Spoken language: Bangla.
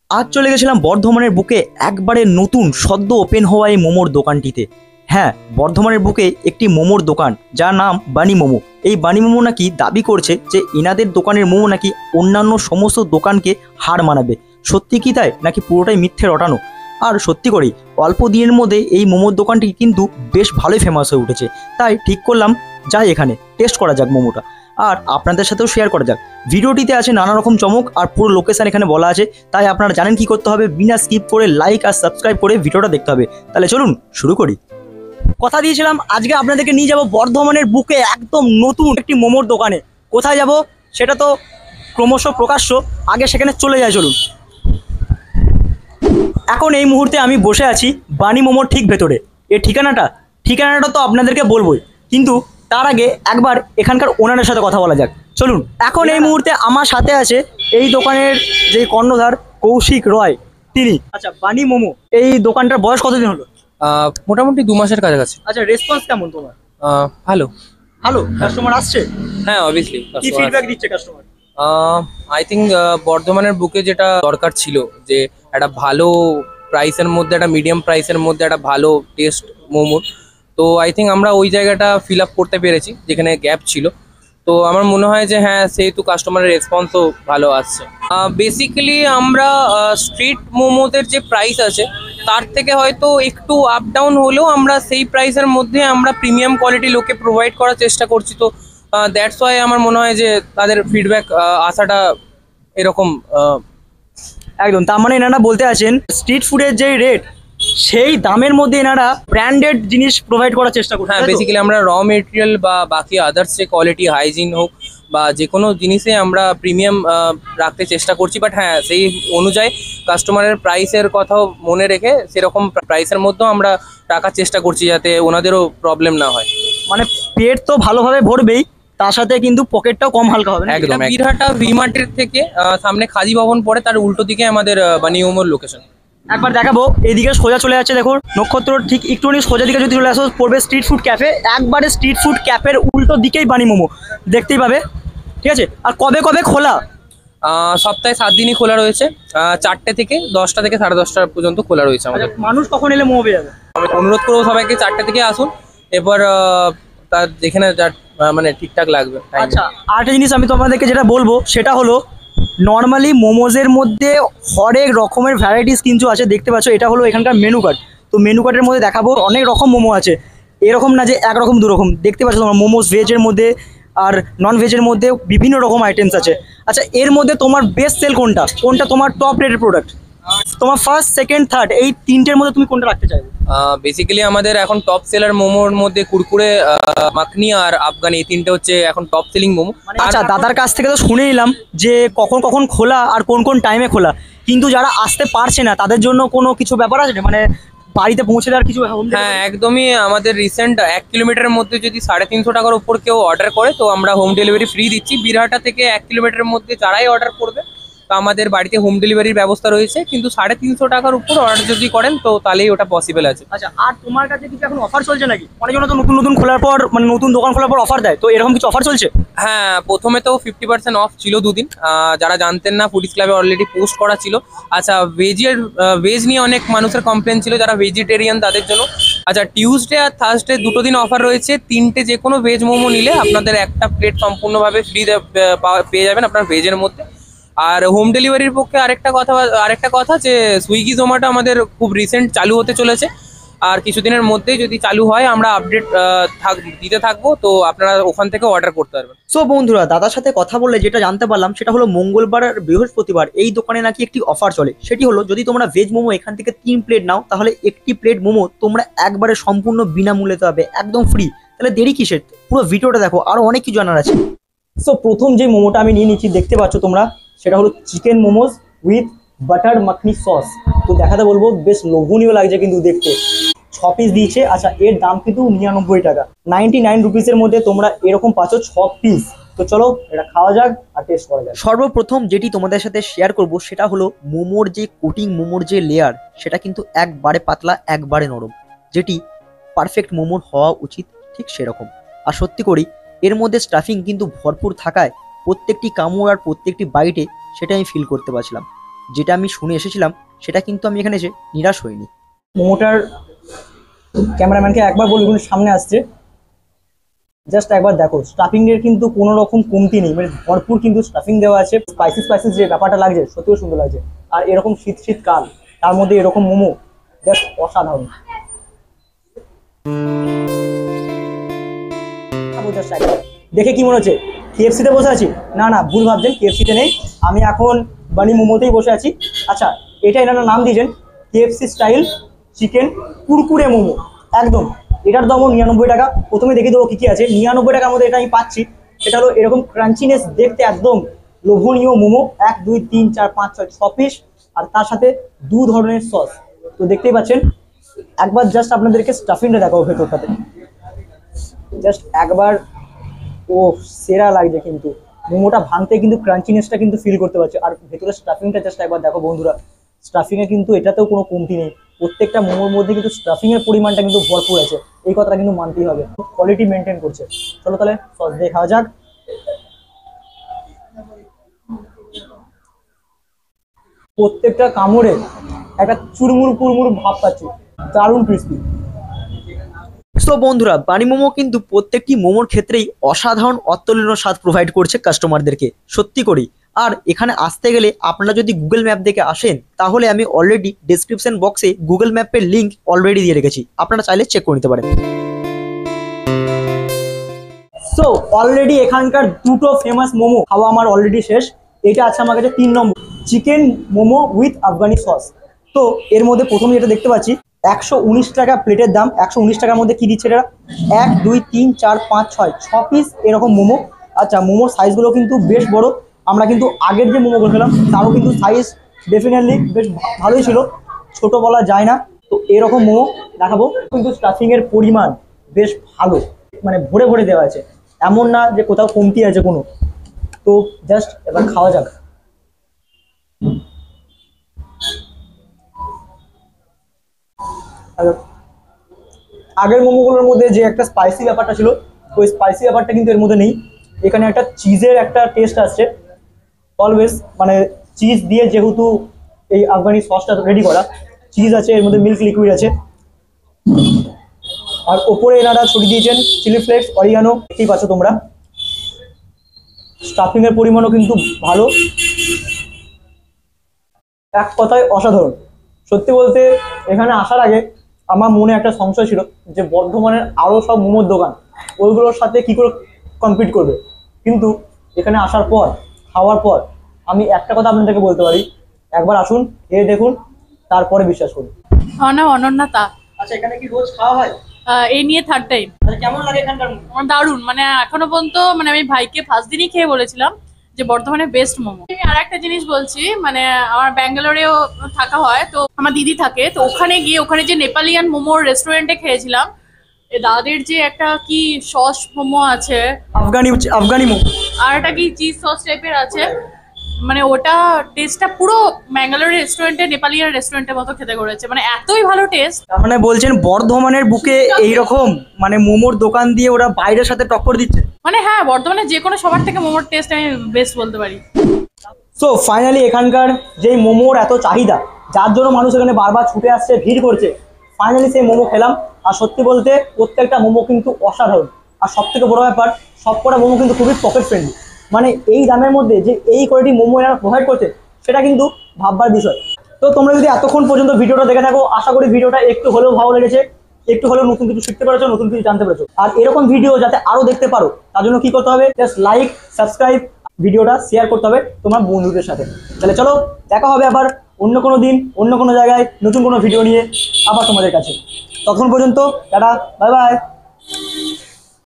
আজ চলে গেছিলাম বর্ধমানের বুকে একবারে নতুন সদ্য ওপেন হওয়া এই মোমোর দোকানটিতে। হ্যাঁ, বর্ধমানের বুকে একটি মোমোর দোকান যার নাম বানি মোমো। এই বানি মোমো নাকি দাবি করছে যে এনাদের দোকানের মোমো নাকি অন্যান্য সমস্ত দোকানকে হার মানাবে। সত্যি কি তাই নাকি পুরোটাই মিথ্যে রটানো? আর সত্যি করেই অল্প দিনের মধ্যে এই মোমোর দোকানটি কিন্তু বেশ ভালোই ফেমাস হয়ে উঠেছে। তাই ঠিক করলাম যাই এখানে টেস্ট করা যাক মোমোটা, আর আপনাদের সাথেও শেয়ার করা যাক। ভিডিওটিতে আছে নানা রকম চমক আর পুরো লোকেশন এখানে বলা আছে, তাই আপনারা জানেন কি করতে হবে। বিনা স্কিপ করে লাইক আর সাবস্ক্রাইব করে ভিডিওটা দেখতে হবে। তাহলে চলুন শুরু করি। কথা দিয়েছিলাম আজকে আপনাদেরকে নিয়ে যাব বর্ধমানের বুকে একদম নতুন একটি মোমোর দোকানে। কোথায় যাব সেটা তো ক্রমশ প্রকাশ্য, আগে সেখানে চলে যায় চলুন। এখন এই মুহূর্তে আমি বসে আছি বানি মোমোর ঠিক ভেতরে। এর ঠিকানাটা তো আপনাদেরকে বলবোই, কিন্তু তার আগে একবার এখানকার ওনারের সাথে কথা বলা যাক। চলুন। এখন এই মুহূর্তে আমার সাথে আছে এই দোকানের যে কর্ণধার কৌশিক রয়, তিনি। আচ্ছা, বানি মোমো এই দোকানটার বয়স কতদিন হলো? মোটামুটি 2 মাসের কাছাকাছি। আচ্ছা, রেসপন্স কেমন তোমার? ভালো। ভালো কাস্টমার আসছে? হ্যাঁ, অবভিয়াসলি। কি ফিডব্যাক দিচ্ছে কাস্টমার? আই থিঙ্ক বর্ধমানের বুকে যেটা দরকার ছিল, যে একটা ভালো প্রাইসের মধ্যে, একটা মিডিয়াম প্রাইসের মধ্যে একটা ভালো টেস্ট মোমোর, তো আই থিঙ্ক আমরা ওই জায়গাটা ফিল আপ করতে পেরেছি যেখানে গ্যাপ ছিল। তো আমার মনে হয় যে হ্যাঁ, সেহেতু কাস্টমারের রেসপন্সও ভালো আসছে। বেসিক্যালি আমরা স্ট্রিট মোমোদের যে প্রাইস আছে তার থেকে হয়তো একটু আপ ডাউন হলেও আমরা সেই প্রাইসের মধ্যে আমরা প্রিমিয়াম কোয়ালিটি লোকে প্রোভাইড করার চেষ্টা করছি। তো দ্যাটস ওয়াই আমার মনে হয় যে তাদের ফিডব্যাক আসাটা এরকম। একদম, তার মানে এনারা বলতে আছেন স্ট্রিট ফুডের যে রেট সেই দামের মধ্যে এনারা ব্র্যান্ডেড জিনিস প্রোভাইড করার চেষ্টা করছে। হ্যাঁ, বেসিক্যালি আমরা র মেটেরিয়াল বা বাকি আদার্স যে কোয়ালিটি, হাইজিন হোক বা যে কোনো জিনিসে আমরা প্রিমিয়াম রাখতে চেষ্টা করছি। বাট হ্যাঁ, সেই অনুযায়ী কাস্টমারের প্রাইসের কথাও মনে রেখে সেরকম প্রাইসের মধ্যেও আমরা রাখার চেষ্টা করছি যাতে ওনাদেরও প্রবলেম না হয়। মানে পেট তো ভালোভাবে ভরবেই, তার সাথে কিন্তু পকেটটাও কম হালকা হবে। একদম। বীরহাটা ভি-মার্টের থেকে সামনে খাদি ভবন পড়ে, তার উল্টো দিকে আমাদের বানি মোমোর লোকেশন। একবার দেখাবো, এইদিকে সোজা চলে যাচ্ছে, দেখো নক্ষত্র ঠিক একটুখানি সোজা দিকে যদি চলে আসো পড়বে স্ট্রিট ফুড ক্যাফে। একবারে স্ট্রিট ফুড ক্যাফের উল্টো দিকেই বানি মোমো দেখতেই পাবে, ঠিক আছে? আর কবে কবে খোলা? সপ্তাহে 7 দিনই খোলা রয়েছে। 4টে থেকে 10টা থেকে 10:30 পর্যন্ত খোলা রয়েছে আমাদের। মানুষ কখন এলে মোমো পেয়ে যাবে? আমি অনুরোধ করবো সবাইকে 4টে থেকে আসুন, এবার তার যেখানে মানে ঠিকঠাক লাগবে। আচ্ছা, আরেকটা জিনিস আমি তোমাদেরকে যেটা বলবো সেটা হলো, নর্মালি মোমোজের মধ্যে হরেক রকমের ভ্যারাইটিস কিন্তু আছে, দেখতে পাচ্ছ। এটা হলো এখানকার মেনু কার্ড। তো মেনু কার্ডের মধ্যে দেখাবো অনেক রকম মোমো আছে, এরকম না যে একরকম দুরকম। দেখতে পাচ্ছ তোমার মোমোজ ভেজের মধ্যে আর নন ভেজের মধ্যে বিভিন্ন রকম আইটেমস আছে। আচ্ছা, এর মধ্যে তোমার বেস্ট সেল কোনটা? কোনটা তোমার টপ রেটেড প্রোডাক্ট? তোমার ফার্স্ট, সেকেন্ড, থার্ড এই তিনটের মধ্যে তুমি কোনটা রাখতে চাইবে? বেসিক্যালি আমাদের এখন টপ সেলার মোমোর মধ্যে কুরকুরে, মাখনি আর আফগানি, এই তিনটে হচ্ছে এখন টপ সেলিং মোমো। আচ্ছা, দাদার কাছ থেকে তো শুনে নিলাম যে কখন কখন খোলা আর কোন কোন টাইমে খোলা, কিন্তু যারা আসতে পারছে না তাদের জন্য কোনো কিছু ব্যাপার আছে, মানে বাড়িতে পৌঁছে দেওয়ার কিছু? হ্যাঁ, একদমই। আমাদের রিসেন্ট 1 কিলোমিটারের মধ্যে যদি 350 টাকার উপর কেউ অর্ডার করে তো আমরা হোম ডেলিভারি ফ্রি দিচ্ছি। বীরহাটা থেকে 1 কিলোমিটারের মধ্যে যারাই অর্ডার করবে তো আমাদের বাড়িতে হোম ডেলিভারির ব্যবস্থা রয়েছে, কিন্তু 350 টাকার উপর অর্ডার যদি করেন তো তাহলেই ওটা পসিবল আছে। আচ্ছা, আর তোমার কাছে কিছু এখন অফার চলছে নাকি? অনেকজন তো নতুন নতুন খোলার পর, মানে নতুন দোকান খোলার পর অফার দেয়, তো এরকম কিছু অফার চলছে? হ্যাঁ, প্রথমে তো 50% অফ ছিল 2 দিন। যারা জানতেন না, ফুডিজ ক্লাবে অলরেডি পোস্ট করা ছিল। আচ্ছা, ভেজ নিয়ে অনেক মানুষের কমপ্লেন ছিল, যারা ভেজিটেরিয়ান তাদের জন্য। আচ্ছা, টিউসডে আর থার্সডে দুটো দিন অফার রয়েছে। 3টে যে কোনো ভেজ মোমো নিলে আপনাদের একটা প্লেট সম্পূর্ণভাবে ফ্রি পেয়ে যাবেন আপনার ভেজের মধ্যে। আর হোম ডেলিভারির পক্ষে আরেকটা কথা যে সুইগি জোম্যাটো আমাদের খুব রিসেন্ট চালু হতে চলেছে, আর কিছুদিনের মধ্যেই যদি চালু হয় আমরা আপডেট দিতে থাকবো, তো আপনারা ওখান থেকে অর্ডার করতে পারবেন। সো বন্ধুরা, দাদার সাথে কথা বললে যেটা জানতে পারলাম সেটা হলো মঙ্গলবার আর বৃহস্পতিবার এই দোকানে নাকি একটি অফার চলে। সেটি হলো, যদি তোমরা ভেজ মোমো এখান থেকে 3 প্লেট নাও তাহলে একটি প্লেট মোমো তোমরা একবারে সম্পূর্ণ বিনামূল্যে পাবে, একদম ফ্রি। তাহলে দেরি কিসের? পুরো ভিডিওটা দেখো, আরো অনেক কিছু জানার আছে। সো প্রথম যে মোমোটা আমি নিয়ে নিচ্ছি, দেখতে পাচ্ছ তোমরা, সেটা হলো chicken momos with butter makhani sauce. তো দেখাতে বলবো বেশ লোভনীয় লাগছে কিন্তু দেখতে। 6 পিস দিয়েছে। আচ্ছা, এর দাম কিন্তু 99 টাকা, 99 রুপিসের মধ্যে তোমরা এরকম পাচ্ছ 6 পিস। তো চলো এটা খাওয়া যাক আর টেস্ট করা যাক। সর্বপ্রথম যেটি তোমাদের সাথে শেয়ার করব সেটা হলো মোমোর যে কোটিং, মোমোর যে লেয়ার, সেটা কিন্তু একবারে পাতলা একবারে নরম, যেটি পারফেক্ট মোমোর হওয়া উচিত, ঠিক সেরকম। আর সত্যি করি এর মধ্যে স্টাফিং কিন্তু ভরপুর থাকায় প্রত্যেকটি কামড় আর প্রত্যেকটি বাইটে সেটা আমি ফিল করতে পারছিলাম। যেটা আমি শুনে এসেছিলাম সেটা কিন্তু আমি এখানে এসে নিরাশ হইনি। মোমোটার ক্যামেরাম্যানকে একবার বলি সামনে আসছে, জাস্ট একবার দেখো স্টাফিং এর কিন্তু কোনো রকম কমতি নেই, মানে ভরপুর কিন্তু স্টাফিং দেওয়া আছে। স্পাইসি স্পাইসি যে ব্যাপারটা লাগছে সত্যিও সুন্দর লাগছে। আর এরকম শীত শীতকাল তার মধ্যে এরকম মোমো জাস্ট অসাধারণ। দেখে কি মনে হচ্ছে কেএফসিতে বসে আছি? না না, ভুল ভাবছেন, কেএফসিতে নেই, আমি এখন বানি মোমোতেই বসে আছি। আচ্ছা, এটা এনারা নাম দিয়েছেন KFC style chicken Kurkure momo. একদম এটার দামও 99 টাকা। প্রথমে দেখে দেবো কী কী আছে। 99 টাকার মধ্যে এটা আমি পাচ্ছি, সেটা হলো এরকম ক্রাঞ্চিনেস দেখতে একদম লোভনীয় মোমো, 1 2 3 4 5 6 6 পিস, আর তার সাথে 2 ধরনের সস। তো দেখতেই পাচ্ছেন, একবার জাস্ট আপনাদেরকে স্টাফিংটা দেখাবো ভেতরটাতে, জাস্ট একবার। ও সেরা লাগছে কিন্তু মোমোটা ভাঙতে, কিন্তু ক্রাঞ্চিনেসটা কিন্তু ফিল করতে পারছে। আর ভেতরে স্টাফিংটা জাস্ট একবার দেখো বন্ধুরা, স্টাফিংয়ে কিন্তু এটাতেও কোনো কমতি নেই। প্রত্যেকটা মোমোর মধ্যে কিন্তু স্টাফিংয়ের পরিমাণটা কিন্তু ভরপুর আছে, এই কথাটা কিন্তু মানতেই হবে। কোয়ালিটি মেনটেন করছে। চলো তাহলে সস দিয়ে খাওয়া যাক। প্রত্যেকটা কামড়ে একটা চুরমুর কুরমুর ভাব পাচ্ছি, দারুণ ক্রিস্পি। তো বন্ধুরা, বানি মোমো কিন্তু প্রত্যেকটি মোমোর ক্ষেত্রেই অসাধারণ অতুলনীয় স্বাদ প্রোভাইড করছে কাস্টমারদেরকে, সত্যি করি। আর এখানে আসতে গেলে আপনারা যদি গুগল ম্যাপ দেখে আসেন, তাহলে আমি অলরেডি ডেসক্রিপশন বক্সে গুগল ম্যাপের লিঙ্ক অলরেডি দিয়ে রেখেছি, আপনারা চাইলে চেক করে নিতে পারেন। সো অলরেডি এখানকার দুটো ফেমাস মোমো খাওয়া আমার অলরেডি শেষ। এটা আছে আমার কাছে 3 নম্বর, chicken momo with Afghani sauce. তো এর মধ্যে প্রথমে যেটা দেখতে পাচ্ছি 119 টাকা প্লেটের দাম। 119 টাকার মধ্যে কি দিচ্ছে এটা? 1 2 3 4 5 6 6 পিস এরকম মোমো। আচ্ছা, মোমোর সাইজগুলো কিন্তু বেশ বড়। আমরা কিন্তু আগের যে মোমোগুলো খেলাম তারও কিন্তু সাইজ ডেফিনেটলি বেশ ভালোই ছিল, ছোট বলা যায় না। তো এরকম মোমো দেখাবো, কিন্তু স্টাফিংয়ের পরিমাণ বেশ ভালো, মানে ভরে ভরে দেওয়া আছে, এমন না যে কোথাও কমতি আছে কোনো। তো জাস্ট এবার খাওয়া যাক। আগের মোমোগুলোর মধ্যে যে একটা স্পাইসি ব্যাপারটা ছিল, ওই স্পাইসি ব্যাপারটা কিন্তু এর মধ্যে নেই। এখানে একটা চিজের একটা টেস্ট আসছে অলওয়েজ, মানে চিজ দিয়ে যেহেতু এই আফগানি সসটা রেডি করা, চিজ আছে এর মধ্যে, মিল্ক লিকুইড আছে, আর ওপরে এনারা ছড়িয়ে দিয়েছেন চিলি ফ্লেক্স, অরিগানো। দেখতেই পাচ্ছ তোমরা, স্টাফিংয়ের পরিমাণও কিন্তু ভালো, এক কথায় অসাধারণ। সত্যি বলতে এখানে আসার আগে আমার মনে একটা সংশয় ছিল যে বর্ধমানের আরও সব মোমোর দোকান ওইগুলোর সাথে কি করে কম্পিট করবে, কিন্তু এখানে আসার পর, খাওয়ার পর আমি একটা কথা আপনাদেরকে বলতে পারি, একবার আসুন, খেয়ে দেখুন, তারপরে বিশ্বাস করুন। আমার নাম অনন্যা তা। আচ্ছা, এখানে কি রোজ খাওয়া হয়? এই নিয়ে 3rd টাইম। আচ্ছা, কেমন লাগে এখানকার মোমো? আমার দারুণ, মানে এখনো পর্যন্ত, মানে আমি ভাইকে ফার্স্ট দিনই খেয়ে বলেছিলাম যে বর্ধমানে বেস্ট মোমো। আমি আর একটা জিনিস বলছি, মানে আমার ব্যাঙ্গালোরেও থাকা হয়, তো আমার দিদি থাকে, তো ওখানে গিয়ে ওখানে যে নেপালিয়ান মোমোর রেস্টুরেন্টে খেয়েছিলাম, দাদের যে একটা কি সস মোমো আছে, আফগানি মোমো, আর একটা কি চিজ সস টাইপের আছে, মানে ওটা টেস্টটা পুরো ব্যাঙ্গালোরের রেস্টুরেন্টে, নেপালিয়ান রেস্টুরেন্টের মতো খেতে করেছে, মানে এতই ভালো টেস্ট। তার মানে বলছেন বর্ধমানের বুকে এইরকম মানে মোমোর দোকান দিয়ে ওরা বাইরের সাথে টক্কর দিচ্ছে। মানে হ্যাঁ, বর্তমানে যে কোনো সবার থেকে মোমোর টেস্ট আমি বেস্ট বলতে পারি। সো ফাইনালি এখানকার যেই মোমোর এত চাহিদা, যার জন্য মানুষ এখানে বারবার ছুটে আসছে, ভিড় করছে, ফাইনালি সেই মোমো খেলাম। আর সত্যি বলতে প্রত্যেকটা মোমো কিন্তু অসাধারণ। আর সব থেকে বড় ব্যাপার, সবকটা মোমো কিন্তু খুবই পকেট ফ্রেন্ডলি। মানে এই দামের মধ্যে যে এই কোয়ালিটি মোমো এরা প্রোভাইড করছে, সেটা কিন্তু ভাববার বিষয়। তো তোমরা যদি এতক্ষণ পর্যন্ত ভিডিওটা দেখে থাকো, আশা করি ভিডিওটা একটু হলেও ভালো লেগেছে, একটু হলেও নতুন কিছু শিখতে পেরেছো, নতুন কিছু জানতে পেরেছো। আর এরকম ভিডিও যাতে আরও দেখতে পারো, তার জন্য কি করতে হবে? জাস্ট লাইক, সাবস্ক্রাইব, ভিডিওটা শেয়ার করতে হবে তোমার বন্ধুদের সাথে। তাহলে চলো, দেখা হবে আবার অন্য কোনো দিন, অন্য কোনো জায়গায়, নতুন কোনো ভিডিও নিয়ে আবার তোমাদের কাছে। তখন পর্যন্ত টাটা, বাই বাই।